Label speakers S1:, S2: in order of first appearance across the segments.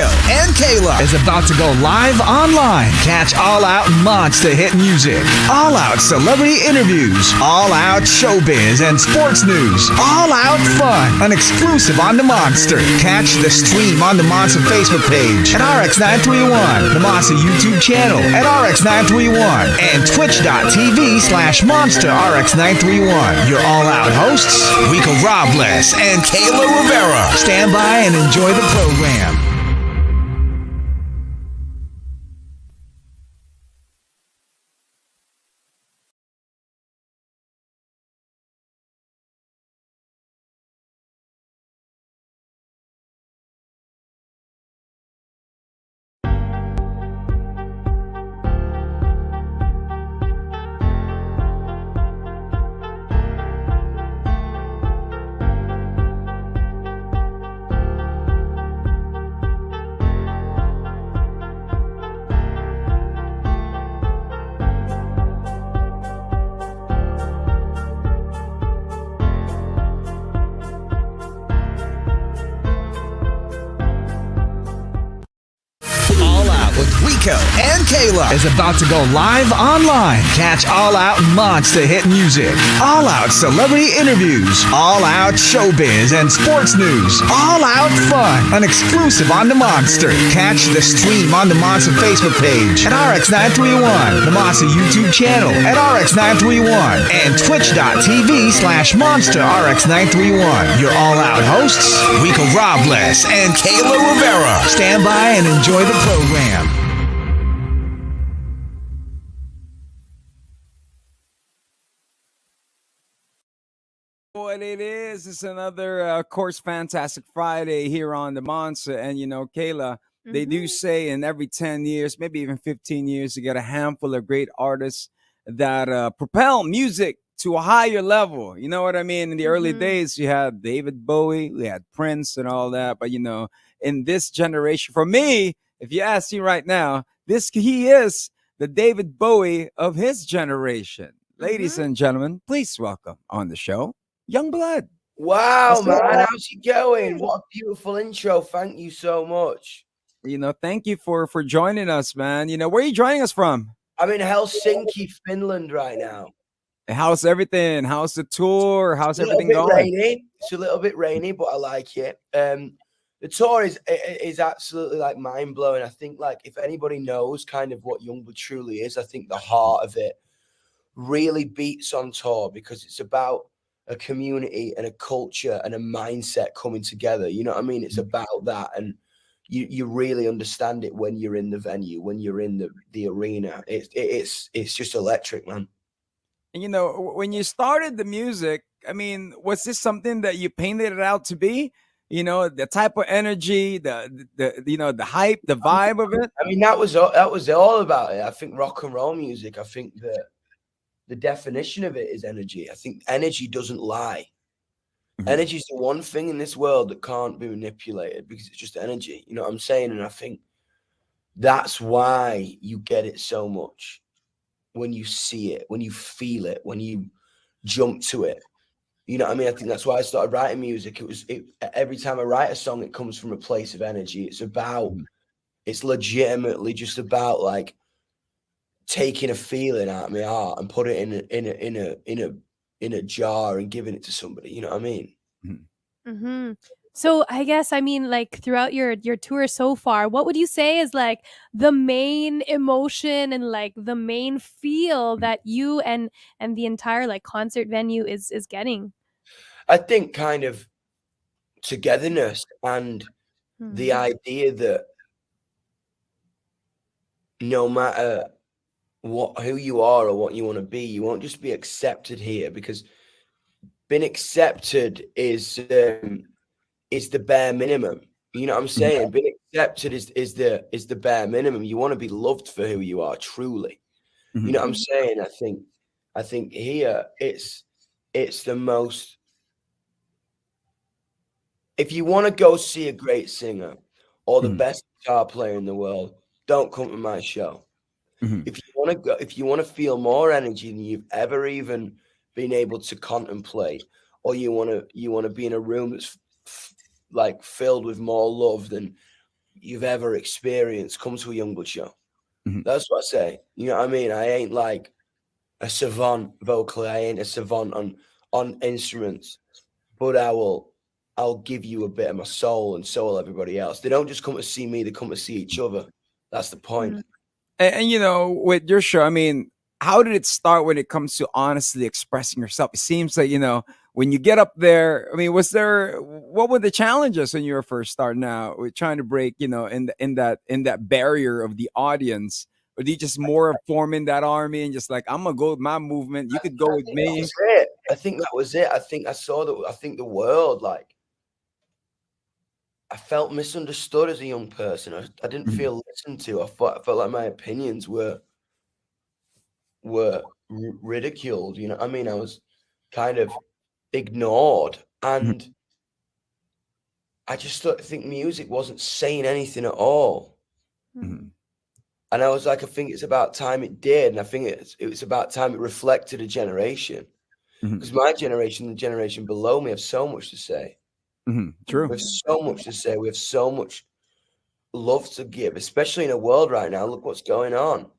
S1: Rico and Kayla is about to go live online. Catch all-out monster hit music, all-out celebrity interviews, all-out showbiz and sports news, all-out fun, an exclusive on the Monster. Catch the stream on the Monster Facebook page at RX931, the Monster YouTube channel at RX931, and twitch.tv/Monster RX931. Your all-out hosts, Rico Robles and Kayla Rivera. Stand by and enjoy the program. Rico and Kayla is about to go live online. Catch all-out monster hit music, all-out celebrity interviews, all-out showbiz and sports news, all-out fun, an exclusive on the Monster. Catch the stream on the Monster Facebook page at RX931, the Monster YouTube channel at RX931, and twitch.tv/Monster RX931. Your all-out hosts, Rico Robles and Kayla Rivera. Stand by and enjoy the program.
S2: What it is, it's another, of course, fantastic Friday here on the Monster. And, you know, Kayla, they do say in every 10 years, maybe even 15 years, you get a handful of great artists that propel music to a higher level. You know what I mean? In the early days, you had David Bowie, we had Prince and all that. But, you know, in this generation, for me, if you ask me right now, he is the David Bowie of his generation. Ladies and gentlemen, please welcome on the show, Youngblood.
S3: Wow, man. How's it going? What a beautiful intro. Thank you so much.
S2: You know, thank you for joining us, man. You know, where are you joining us from?
S3: I'm in Helsinki, Finland right now.
S2: How's everything? How's the tour? How's everything going?
S3: Rainy. It's a little bit rainy, but I like it. The tour is absolutely like mind-blowing. I think like if anybody knows kind of what Youngblood truly is, I think the heart of it really beats on tour because it's about a community and a culture and a mindset coming together. You know what I mean? It's about that. And you really understand it when you're in the venue, when you're in the arena. It's just electric, man.
S2: And, you know, when you started the music, I mean, was this something that you painted it out to be? You know, the type of energy, the you know, the hype, the vibe of it?
S3: I mean, that was all about it. I think rock and roll music, I think that the definition of it is energy. I think energy doesn't lie. Energy is the one thing in this world that can't be manipulated because it's just energy. You know what I'm saying? And I think that's why you get it so much when you see it, when you feel it, when you jump to it. You know what I mean? I think that's why I started writing music. Every time I write a song, it comes from a place of energy. It's legitimately just about like taking a feeling out of my heart and put it in a jar and giving it to somebody. You know what I mean?
S4: So I guess, I mean, like throughout your tour so far, what would you say is like the main emotion and like the main feel that you and the entire like concert venue is getting?
S3: I think kind of togetherness and the idea that no matter who you are or what you want to be, you won't just be accepted here, because being accepted is the bare minimum. You know what I'm saying? Being accepted is the bare minimum. You want to be loved for who you are, truly. You know what I'm saying? I think here it's the most. If you want to go see a great singer or the best guitar player in the world, don't come to my show. If you want to feel more energy than you've ever even been able to contemplate, or you want to be in a room that's like filled with more love than you've ever experienced, come to a Youngblood show.
S2: Mhm.
S3: That's what I say. You know what I mean? I ain't like a savant vocally. I ain't a savant on instruments, but I'll give you a bit of my soul, and so will everybody else. They don't just come to see me; they come to see each other. That's the point.
S4: Mm.
S2: And you know, with your show, I mean, how did it start when it comes to honestly expressing yourself? It seems like, you know, when you get up there, I mean, what were the challenges when you were first starting out with trying to break, you know, in that barrier of the audience? Or do you just more of forming that army and just like, I'm gonna go with my movement, you could go
S3: I
S2: with
S3: think that
S2: me?
S3: was it. I think that was it. I think I saw that. I think the world, like, I felt misunderstood as a young person. I didn't
S2: Mhm,
S3: feel listened to. I felt like my opinions were ridiculed. You know, I mean, I was kind of ignored,
S2: mhm,
S3: and I just think music wasn't saying anything at all.
S2: mhm,
S3: And I was like, I think it's about time it did, and I think it was about time it reflected a generation.
S2: mhm,
S3: Because my generation, the generation below me, have so much to say.
S2: mhm.
S3: We
S2: True.
S3: have so much to say. We have so much love to give, especially in a world right now. Look what's going on.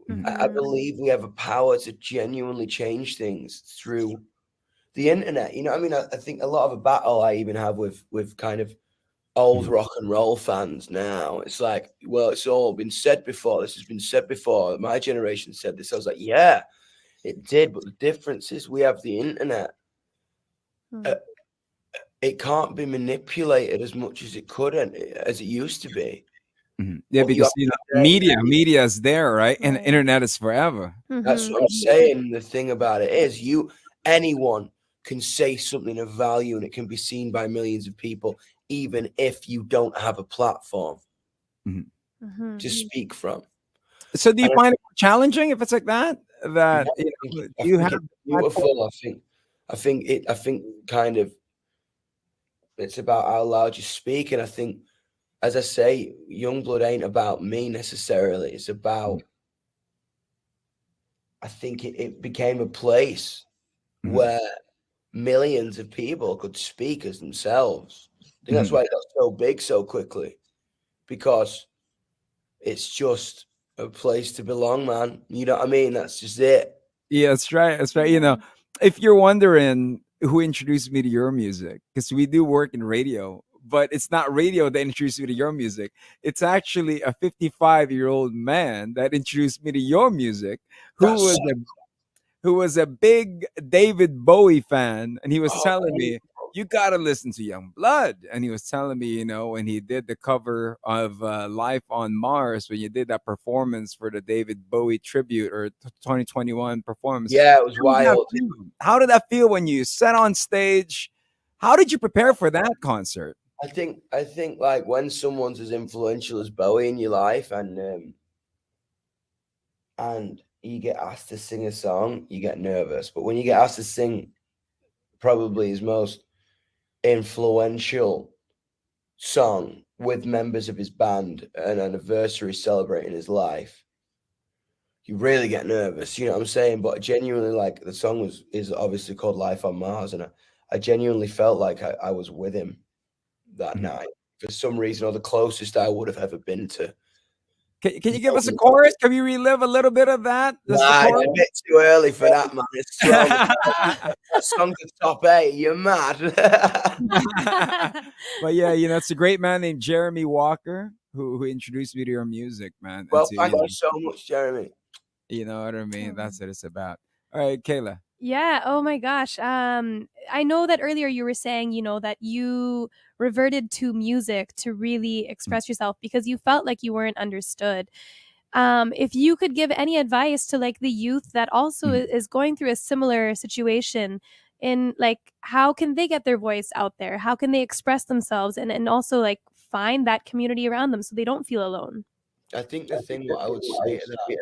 S2: Mhm,
S3: I
S4: Mhm.
S3: believe we have a power to genuinely change things through the internet. You know, what I mean, I think a lot of a battle I even have with kind of old
S2: mhm,
S3: rock and roll fans now. It's like, well, it's all been said before. This has been said before. My generation said this. I was like, yeah, it did. But the difference is we have the internet. Uh,
S4: Mm.
S3: it can't be manipulated as much as it could and as it used to be.
S2: mhm. Yeah,
S3: What you have
S2: because you know,
S3: to say,
S2: media is there, right? And the
S4: Right.
S2: internet is forever.
S3: that's
S4: Mhm.
S3: what I'm saying. The thing about it is, anyone can say something of value, and it can be seen by millions of people, even if you don't have a platform
S2: Mhm.
S3: to
S4: Mhm.
S3: speak from.
S2: So do you
S3: And
S2: find it challenging if it's like that?
S3: no,
S2: That you know, do
S3: I
S2: you
S3: think
S2: have
S3: it's
S2: a platform?
S3: beautiful. I think kind of it's about how loud you speak, and I think, as I say, Youngblood ain't about me necessarily. It's about, I think it became a place
S2: Mhm,
S3: where millions of people could speak as themselves. I think that's
S2: mhm.
S3: why it got so big so quickly, because it's just a place to belong, man. You know what I mean? That's just it.
S2: Yeah, that's right. That's right. You know,
S4: Yeah.
S2: if you're wondering who introduced me to your music, because we do work in radio, but it's not radio that introduced me to your music. It's actually a 55-year-old man that introduced me to your music, who
S3: That's
S2: was
S3: so,
S2: a big David Bowie fan, and he was
S3: oh,
S2: telling me, "You gotta listen to Young Blood." And he was telling me, you know, when he did the cover of "Life on Mars," when you did that performance for the David Bowie tribute or 2021 performance.
S3: yeah, it was
S2: How did that
S3: wild.
S2: feel? How did that feel when you sat on stage? How did you prepare for that concert?
S3: I think like when someone's as influential as Bowie in your life, and you get asked to sing a song, you get nervous. But when you get asked to sing probably his most influential song with members of his band, an anniversary celebrating his life, you really get nervous. You know what I'm saying? But I genuinely, like, the song is obviously called "Life on Mars," and I genuinely felt like I was with him that
S2: Mhm.
S3: night for some reason, or the closest I would have ever been to.
S2: Can you give us a chorus? Can we relive a little bit of that? Just the
S3: Nah, it's
S2: chorus?
S3: a bit too early for that, man. It's 12 o'clock. That song's a top eight. You're mad.
S2: But yeah, you know, it's a great man named Jeremy Walker who introduced me to your music, man. And
S3: Well,
S2: to
S3: thank you so much, Jeremy.
S2: you know what I mean.
S4: Oh.
S2: That's what it's about. All right, Kayla.
S4: Yeah. Oh my gosh. I know that earlier you were saying, you know, that you reverted to music to really
S2: Mm,
S4: express yourself because you felt like you weren't understood. If you could give any advice to like the youth that also
S2: mm.
S4: is going through a similar situation, in like how can they get their voice out there? How can they express themselves and also like find that community around them so they don't feel alone?
S3: I think the thing what I would say to that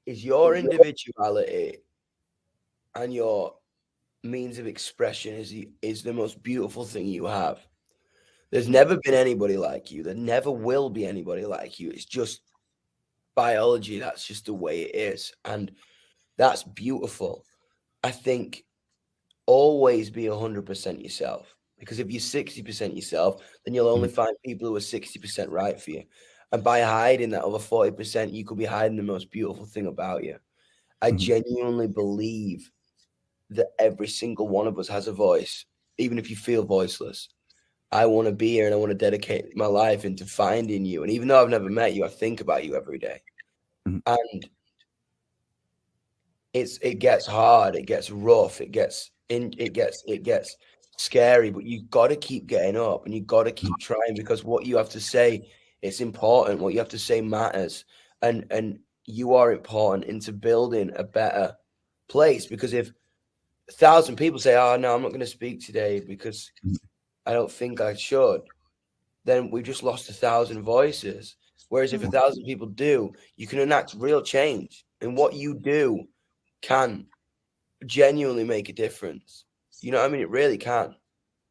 S3: is your individuality and your means of expression is the most beautiful thing you have. There's never been anybody like you. There never will be anybody like you. It's just biology. That's just the way it is. And that's beautiful. I think always be 100% yourself. Because if you're 60% yourself, then you'll only find people who are 60% right for you. And by hiding that other 40%, you could be hiding the most beautiful thing about you. I genuinely believe that every single one of us has a voice, even if you feel voiceless. I want to be here and I want to dedicate my life into finding you. And even though I've never met you, I think about you every day. And it gets hard, it gets rough, it gets scary, but you got to keep getting up and you got to keep trying, because what you have to say, it's important. What you have to say matters, and you are important into building a better place. Because if 1,000 people say, "Oh no, I'm not going to speak today because I don't think I should," then we just lost 1,000 voices. Whereas if 1,000 people do, you can enact real change, and what you do can genuinely make a difference. You know what I mean? It really can.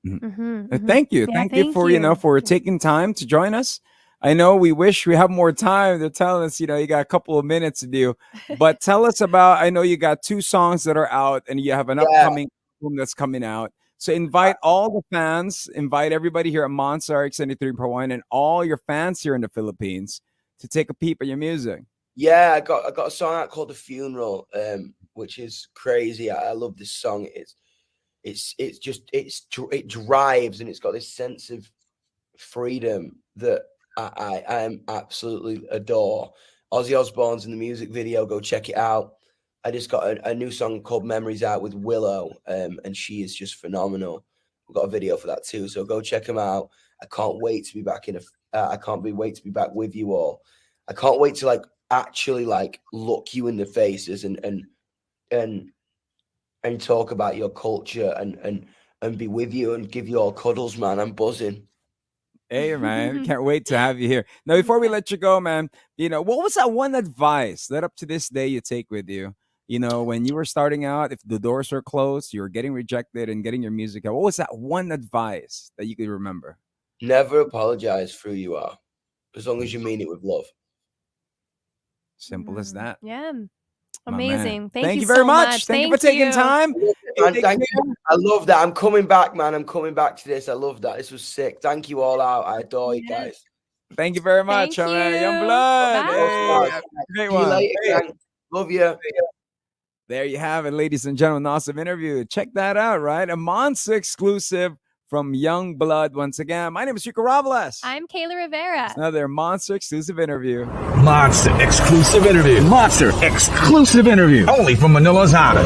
S2: Thank you.
S4: Yeah,
S2: Thank you for, for taking time to join us. I know we wish we have more time. They're telling us, you got a couple of minutes to do, but tell us about, I know you got 2 songs that are out and you have an upcoming album that's coming out. So invite all the fans, invite everybody here at Monster RX93.1 and all your fans here in the Philippines to take a peep at your music.
S3: Yeah, I got a song out called The Funeral, which is crazy. I love this song. It drives, and it's got this sense of freedom that I absolutely adore. Ozzy Osbourne's in the music video. Go check it out. I just got a new song called Memories out with Willow, and she is just phenomenal. We've got a video for that too, so go check them out. I can't wait to be back wait to be back with you all. I can't wait to actually look you in the faces and talk about your culture and be with you and give you all cuddles, man. I'm buzzing.
S2: Hey, man, can't wait to have you here. Now, before we let you go, man, what was that one advice that up to this day you take with you? When you were starting out, if the doors were closed, you were getting rejected and getting your music out. What was that one advice that you could remember?
S3: Never apologize for who you are, as long as you mean it with love.
S2: Simple as that.
S4: Yeah. Amazing.
S2: Thank you very much. Thank you for taking time.
S3: Thank you. I love that. I'm coming back, man. I'm coming back to this. I love that. This was sick. Thank you all out. I adore you guys.
S2: Thank you very much.
S4: Thank you.
S2: Youngblood. Hey, great one.
S3: Later, love you.
S2: There you have it, ladies and gentlemen. Awesome interview. Check that out, right? A Monster exclusive from Youngblood. Once again, my name is Rico Robles.
S4: I'm Kayla Rivera.
S2: It's another Monster exclusive interview.
S1: Monster exclusive interview. Monster exclusive interview. Only from Manila's hottest.